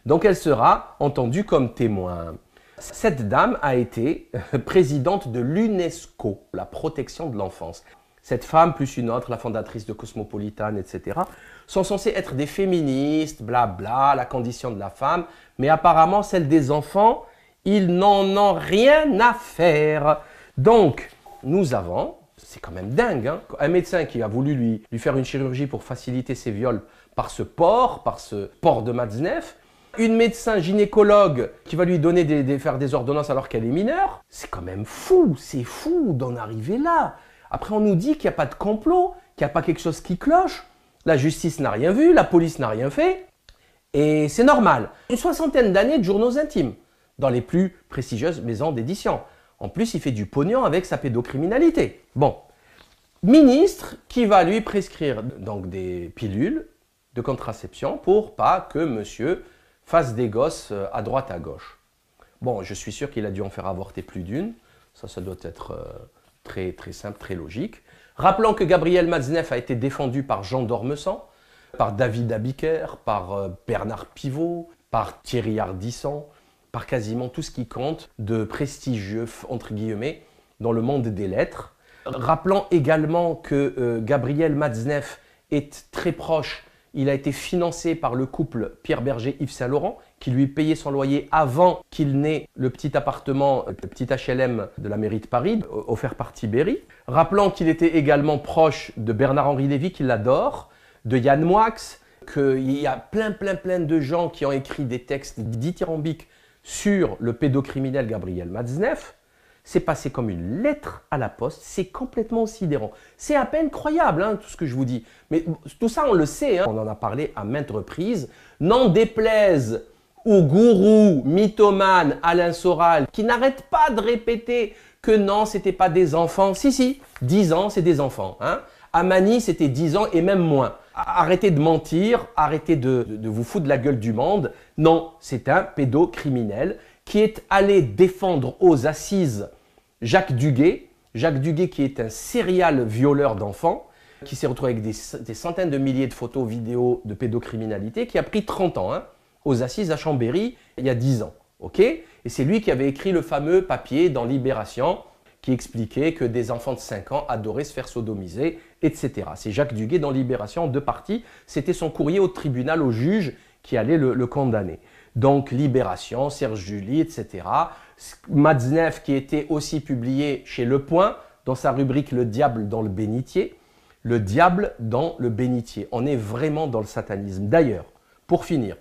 Donc elle sera entendue comme témoin. Cette dame a été présidente de l'UNESCO, la protection de l'enfance. Cette femme, plus une autre, la fondatrice de Cosmopolitan, etc., sont censées être des féministes, blabla, la condition de la femme, mais apparemment, celle des enfants, ils n'en ont rien à faire. Donc, nous avons, c'est quand même dingue, hein, un médecin qui a voulu lui faire une chirurgie pour faciliter ses viols par ce port de Matzneff, une médecin gynécologue qui va lui donner faire des ordonnances alors qu'elle est mineure. C'est quand même fou, c'est fou d'en arriver là. Après, on nous dit qu'il n'y a pas de complot, qu'il n'y a pas quelque chose qui cloche. La justice n'a rien vu, la police n'a rien fait. Et c'est normal. Une 60aine d'années de journaux intimes dans les plus prestigieuses maisons d'édition. En plus, il fait du pognon avec sa pédocriminalité. Bon, ministre qui va lui prescrire donc des pilules de contraception pour pas que monsieur fasse des gosses à droite à gauche. Bon, je suis sûr qu'il a dû en faire avorter plus d'une. Ça doit être très simple, très logique. Rappelons que Gabriel Matzneff a été défendu par Jean d'Ormesson, par David Abiker, par Bernard Pivot, par Thierry Ardisson, par quasiment tout ce qui compte de prestigieux, entre guillemets, dans le monde des lettres. Rappelons également que Gabriel Matzneff est très proche. Il a été financé par le couple Pierre Berger-Yves Saint-Laurent, qui lui payait son loyer avant qu'il n'ait le petit appartement, le petit HLM de la mairie de Paris, offert par Tibéri. Rappelons qu'il était également proche de Bernard-Henri Lévy, qui l'adore, de Yann Moix, qu'il y a plein de gens qui ont écrit des textes dithyrambiques sur le pédocriminel Gabriel Matzneff. C'est passé comme une lettre à la poste, c'est complètement sidérant. C'est à peine croyable, hein, tout ce que je vous dis. Mais tout ça, on le sait, hein. On en a parlé à maintes reprises. N'en déplaise au gourou mythomane Alain Soral, qui n'arrête pas de répéter que non, c'était pas des enfants. Si, 10 ans, c'est des enfants. Hein. À Manille, c'était 10 ans et même moins. Arrêtez de mentir, arrêtez de vous foutre de la gueule du monde. Non, c'est un pédocriminel qui est allé défendre aux assises Jacques Duguay. Jacques Duguay qui est un serial violeur d'enfants, qui s'est retrouvé avec des centaines de milliers de photos, vidéos de pédocriminalité, qui a pris 30 ans hein, aux assises à Chambéry il y a 10 ans. Okay, et c'est lui qui avait écrit le fameux papier dans Libération qui expliquait que des enfants de 5 ans adoraient se faire sodomiser, etc. C'est Jacques Duguay dans Libération en 2 parties. C'était son courrier au tribunal, au juge qui allait le condamner. Donc Libération, Serge Julie, etc. Matzneff qui était aussi publié chez Le Point dans sa rubrique Le diable dans le bénitier. Le diable dans le bénitier. On est vraiment dans le satanisme. D'ailleurs, pour finir,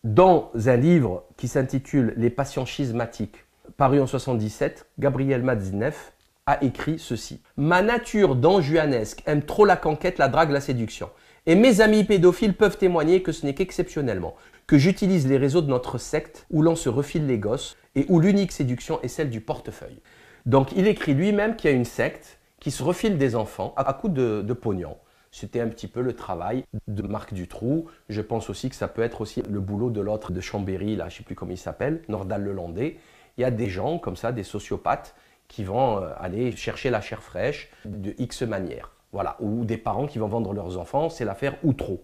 dans un livre qui s'intitule Les patients schismatiques, paru en 1977, Gabriel Matzneff a écrit ceci. « Ma nature d'anjuanesque aime trop la conquête, la drague, la séduction. Et mes amis pédophiles peuvent témoigner que ce n'est qu'exceptionnellement que j'utilise les réseaux de notre secte où l'on se refile les gosses et où l'unique séduction est celle du portefeuille. » Donc il écrit lui-même qu'il y a une secte qui se refile des enfants à coup de pognon. C'était un petit peu le travail de Marc Dutroux. Je pense aussi que ça peut être aussi le boulot de l'autre de Chambéry, là, je ne sais plus comment il s'appelle, Nordal-Lelandais. Il y a des gens comme ça, des sociopathes, qui vont aller chercher la chair fraîche de X manière. Voilà. Ou des parents qui vont vendre leurs enfants, c'est l'affaire Outreau.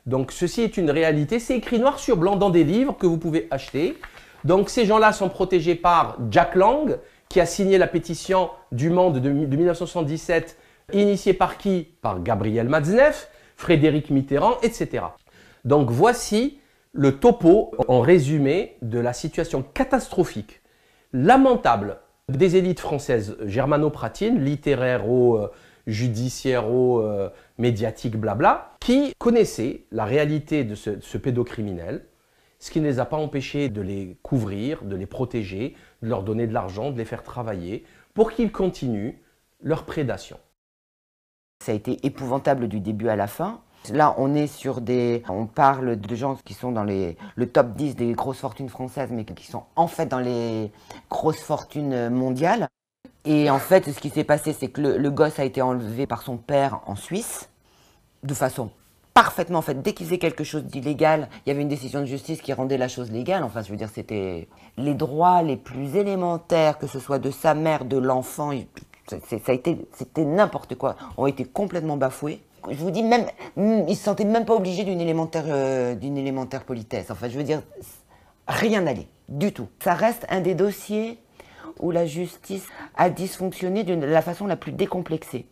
Donc ceci est une réalité, c'est écrit noir sur blanc dans des livres que vous pouvez acheter. Donc ces gens-là sont protégés par Jack Lang, qui a signé la pétition du Monde de 1977, initiée par qui? Par Gabriel Matzneff. Frédéric Mitterrand, etc. Donc voici le topo en résumé de la situation catastrophique, lamentable des élites françaises germano-pratines, littéraires judiciaires, médiatiques, blabla, qui connaissaient la réalité de ce pédocriminel, ce qui ne les a pas empêchés de les couvrir, de les protéger, de leur donner de l'argent, de les faire travailler, pour qu'ils continuent leur prédation.
Ça a été épouvantable du début à la fin. Là, on parle de gens qui sont dans le top 10 des grosses fortunes françaises, mais qui sont en fait dans les grosses fortunes mondiales. Et en fait, ce qui s'est passé, c'est que le gosse a été enlevé par son père en Suisse, de façon parfaitement, en fait, dès qu'il faisait quelque chose d'illégal, il y avait une décision de justice qui rendait la chose légale. Enfin, je veux dire, c'était les droits les plus élémentaires, que ce soit de sa mère, de l'enfant, c'était n'importe quoi, ont été complètement bafoués. Je vous dis, même, ils ne se sentaient même pas obligés d'une élémentaire politesse. Enfin, je veux dire, rien n'allait, du tout. Ça reste un des dossiers où la justice a dysfonctionné de la façon la plus décomplexée.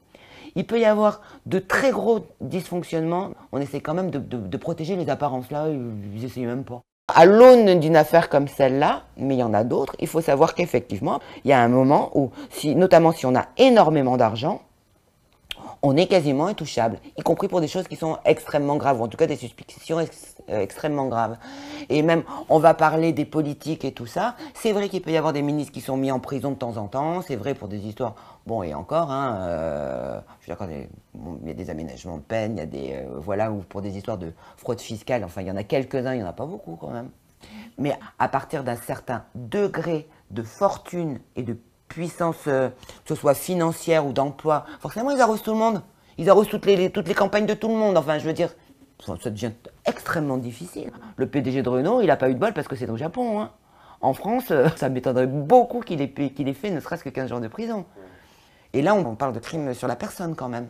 Il peut y avoir de très gros dysfonctionnements. On essaie quand même de protéger les apparences. Là, ils n'essayent même pas. À l'aune d'une affaire comme celle-là, mais il y en a d'autres, il faut savoir qu'effectivement, il y a un moment où, notamment si on a énormément d'argent, on est quasiment intouchable, y compris pour des choses qui sont extrêmement graves, ou en tout cas des suspicions extrêmement graves. Et même, on va parler des politiques et tout ça. C'est vrai qu'il peut y avoir des ministres qui sont mis en prison de temps en temps, c'est vrai pour des histoires, bon et encore, je veux dire, quand il y a des aménagements de peine, il y a des, voilà, ou pour des histoires de fraude fiscale, enfin il y en a quelques-uns, il n'y en a pas beaucoup quand même. Mais à partir d'un certain degré de fortune et de puissance, que ce soit financière ou d'emploi, forcément ils arrosent tout le monde. Ils arrosent toutes les campagnes de tout le monde. Enfin, je veux dire, ça devient extrêmement difficile. Le PDG de Renault, il n'a pas eu de bol parce que c'est au Japon. Hein. En France, ça m'étonnerait beaucoup qu'il ait fait ne serait-ce que 15 jours de prison. Et là, on parle de crime sur la personne quand même.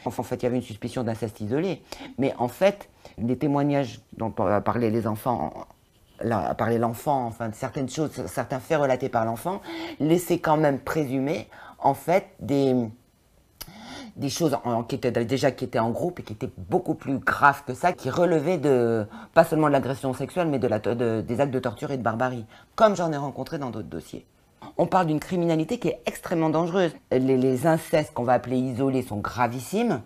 Enfin, en fait, il y avait une suspicion d'inceste isolé. Mais en fait, les témoignages dont parlaient les enfants, à parler l'enfant, enfin, de certaines choses, certains faits relatés par l'enfant, laissaient quand même présumer, en fait, des choses qui étaient en groupe et qui étaient beaucoup plus graves que ça, qui relevaient pas seulement de l'agression sexuelle, mais des actes de torture et de barbarie, comme j'en ai rencontré dans d'autres dossiers. On parle d'une criminalité qui est extrêmement dangereuse. Les incestes qu'on va appeler isolés sont gravissimes.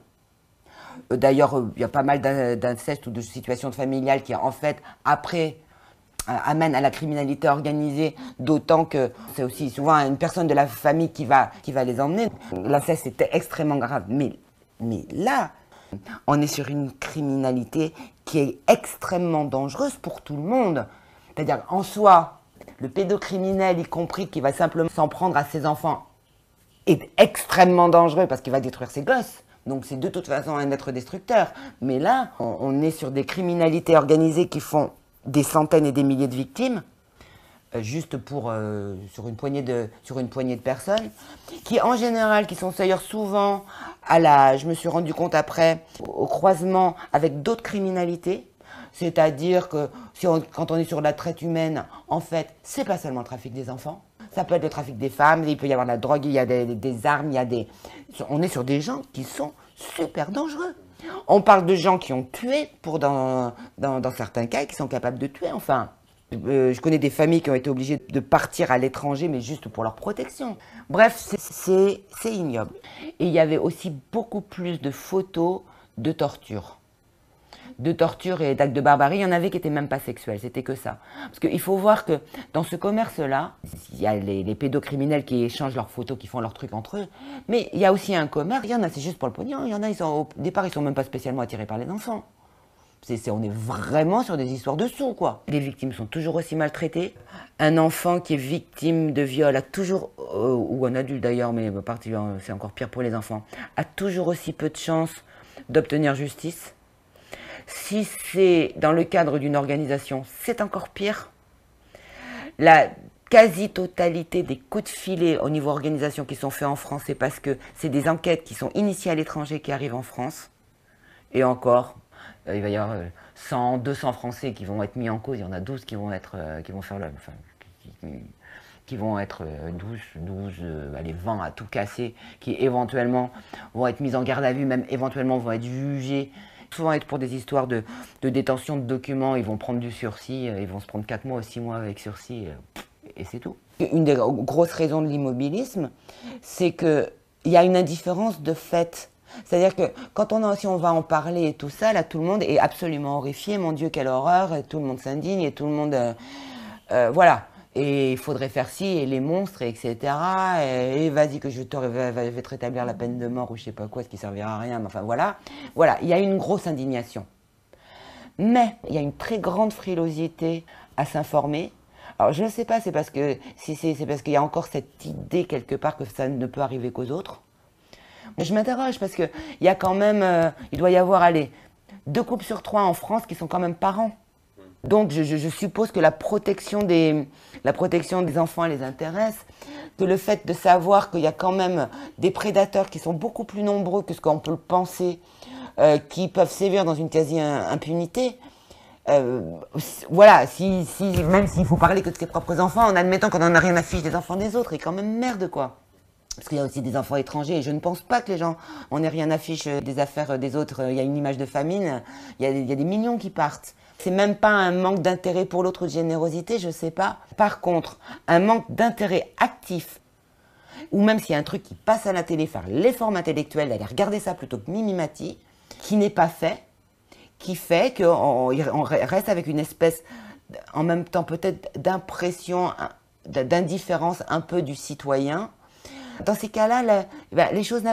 D'ailleurs, il y a pas mal d'incestes ou de situations familiales qui, en fait, après, amène à la criminalité organisée, d'autant que c'est aussi souvent une personne de la famille qui va les emmener. L'inceste, c'était extrêmement grave. Mais là, on est sur une criminalité qui est extrêmement dangereuse pour tout le monde. C'est-à-dire, en soi, le pédocriminel, y compris, qui va simplement s'en prendre à ses enfants, est extrêmement dangereux parce qu'il va détruire ses gosses. Donc c'est de toute façon un être destructeur. Mais là, on est sur des criminalités organisées qui font des centaines et des milliers de victimes, juste sur une poignée de personnes, qui en général, qui sont d'ailleurs souvent je me suis rendu compte après, au croisement avec d'autres criminalités, c'est-à-dire que quand on est sur la traite humaine, en fait, c'est pas seulement le trafic des enfants, ça peut être le trafic des femmes, il peut y avoir de la drogue, il y a des armes, on est sur des gens qui sont super dangereux. On parle de gens qui ont tué, dans certains cas, qui sont capables de tuer, enfin. Je connais des familles qui ont été obligées de partir à l'étranger, mais juste pour leur protection. Bref, c'est ignoble. Et il y avait aussi beaucoup plus de photos de torture. De torture et d'actes de barbarie, il y en avait qui n'étaient même pas sexuels, c'était que ça. Parce qu'il faut voir que dans ce commerce-là, il y a les pédocriminels qui échangent leurs photos, qui font leurs trucs entre eux, mais il y a aussi un commerce, il y en a c'est juste pour le pognon, il y en a, au départ, ils ne sont même pas spécialement attirés par les enfants. On est vraiment sur des histoires de sous, quoi. Les victimes sont toujours aussi maltraitées. Un enfant qui est victime de viol a toujours, ou un adulte d'ailleurs, mais c'est encore pire pour les enfants, a toujours aussi peu de chances d'obtenir justice. Si c'est dans le cadre d'une organisation, c'est encore pire. La quasi-totalité des coups de filet au niveau organisation qui sont faits en France, c'est parce que c'est des enquêtes qui sont initiées à l'étranger qui arrivent en France. Et encore, il va y avoir 100, 200 Français qui vont être mis en cause. Il y en a 12 qui vont être 12, allez, 20 à tout casser, qui éventuellement vont être mis en garde à vue, même éventuellement vont être jugés. Souvent être pour des histoires de détention de documents, ils vont prendre du sursis, ils vont se prendre 4 mois ou 6 mois avec sursis, et c'est tout. Une des grosses raisons de l'immobilisme, c'est qu'il y a une indifférence de fait. C'est-à-dire que si on va en parler et tout ça, là tout le monde est absolument horrifié, mon Dieu quelle horreur, et tout le monde s'indigne et tout le monde... voilà. Et il faudrait faire ci, et les monstres, et etc. Et vas-y que je vais te rétablir la peine de mort ou je sais pas quoi, ce qui servira à rien, mais enfin voilà. Voilà, il y a une grosse indignation. Mais il y a une très grande frilosité à s'informer. Alors je ne sais pas, c'est parce qu'il y a encore cette idée quelque part que ça ne peut arriver qu'aux autres. Je m'interroge parce qu'il y a quand même, il doit y avoir, allez, 2 couples sur 3 en France qui sont quand même parents. Donc je suppose que la protection des enfants les intéresse, que le fait de savoir qu'il y a quand même des prédateurs qui sont beaucoup plus nombreux que ce qu'on peut le penser, qui peuvent sévir dans une quasi-impunité. Voilà, même s'il faut parler que de ses propres enfants, en admettant qu'on n'en a rien à fiche des enfants des autres, et quand même merde quoi. Parce qu'il y a aussi des enfants étrangers, et je ne pense pas que les gens en aient rien à fiche des affaires des autres. Il y a une image de famine, il y a des millions qui partent. C'est même pas un manque d'intérêt pour l'autre ou de générosité, je sais pas. Par contre, un manque d'intérêt actif, ou même s'il y a un truc qui passe à la télé, faire l'effort intellectuel d'aller regarder ça plutôt que mimimati, qui n'est pas fait, qui fait qu'on reste avec une espèce, en même temps peut-être d'impression, d'indifférence un peu du citoyen. Dans ces cas-là, les choses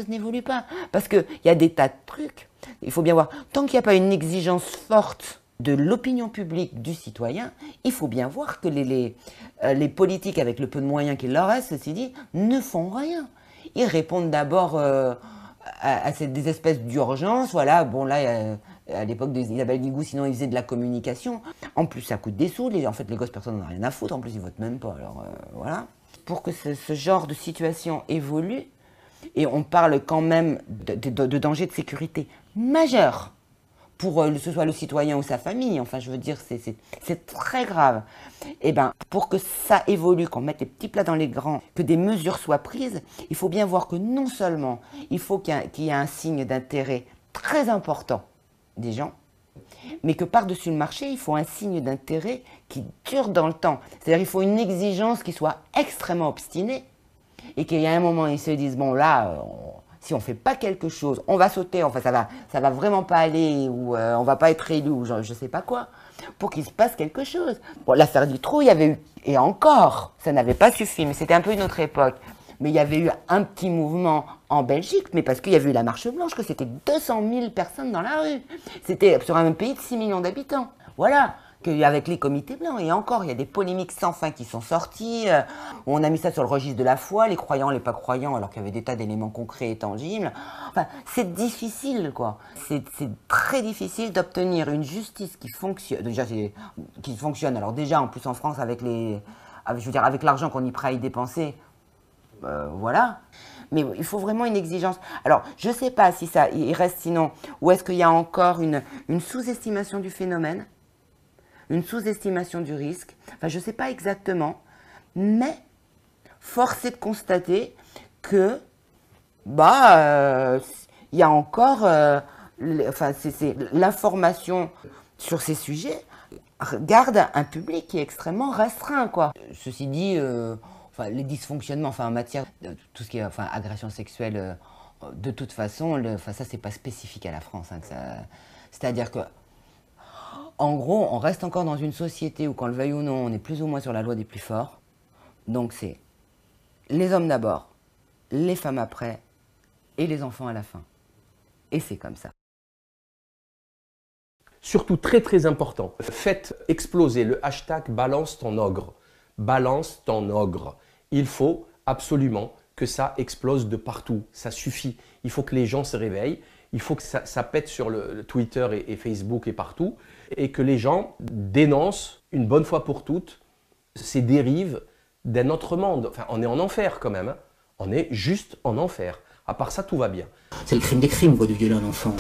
n'évoluent pas. Parce qu'il y a des tas de trucs. Il faut bien voir, tant qu'il n'y a pas une exigence forte de l'opinion publique du citoyen, il faut bien voir que les politiques, avec le peu de moyens qu'il leur reste, ceci dit, ne font rien. Ils répondent d'abord à des espèces d'urgence. Voilà, bon là, à l'époque d'Isabelle Guigou, sinon ils faisaient de la communication. En plus, ça coûte des sous. En fait, les gosses, personne n'en a rien à foutre. En plus, ils votent même pas. Alors, voilà. Pour que ce genre de situation évolue, et on parle quand même de danger de sécurité majeur pour que ce soit le citoyen ou sa famille, enfin je veux dire c'est très grave. Et bien pour que ça évolue, qu'on mette les petits plats dans les grands, que des mesures soient prises, il faut bien voir que non seulement il faut qu'il y ait un signe d'intérêt très important des gens, mais que par-dessus le marché, il faut un signe d'intérêt qui dure dans le temps. C'est-à-dire qu'il faut une exigence qui soit extrêmement obstinée et qu'il y a un moment, ils se disent, bon là, si on ne fait pas quelque chose, on va sauter, enfin ça va vraiment pas aller, ou on va pas être élu, ou je ne sais pas quoi, pour qu'il se passe quelque chose. Bon, l'affaire du trou, il y avait eu, et encore, ça n'avait pas suffi, mais c'était un peu une autre époque. Mais il y avait eu un petit mouvement en Belgique, mais parce qu'il y avait eu la Marche Blanche, que c'était 200 000 personnes dans la rue. C'était sur un pays de 6 millions d'habitants. Voilà, qu'avec les comités blancs. Et encore, il y a des polémiques sans fin qui sont sorties. On a mis ça sur le registre de la foi, les croyants, les pas croyants, alors qu'il y avait des tas d'éléments concrets et tangibles. Enfin, c'est difficile, quoi. C'est très difficile d'obtenir une justice qui fonctionne. Déjà, qui fonctionne. Alors déjà, en plus en France, avec l'argent qu'on y prête à y dépenser, voilà. Mais il faut vraiment une exigence. Alors, je ne sais pas si ça il reste sinon, ou est-ce qu'il y a encore une sous-estimation du phénomène, une sous-estimation du risque. Enfin, je ne sais pas exactement, mais force est de constater que, il y a encore, l'information sur ces sujets garde un public qui est extrêmement restreint, quoi. Ceci dit, les dysfonctionnements, en matière de tout ce qui est agression sexuelle, de toute façon, ça c'est pas spécifique à la France. Hein, c'est-à-dire que, en gros, on reste encore dans une société où, qu'on le veuille ou non, on est plus ou moins sur la loi des plus forts. Donc c'est les hommes d'abord, les femmes après, et les enfants à la fin. Et c'est comme ça.
Surtout très très important, faites exploser le hashtag balance ton ogre. Balance ton ogre. Il faut absolument que ça explose de partout. Ça suffit. Il faut que les gens se réveillent. Il faut que ça pète sur le Twitter et Facebook et partout. Et que les gens dénoncent une bonne fois pour toutes ces dérives d'un autre monde. Enfin, on est en enfer quand même. Hein. On est juste en enfer. À part ça, tout va bien.
C'est le crime des crimes, de violer un enfant.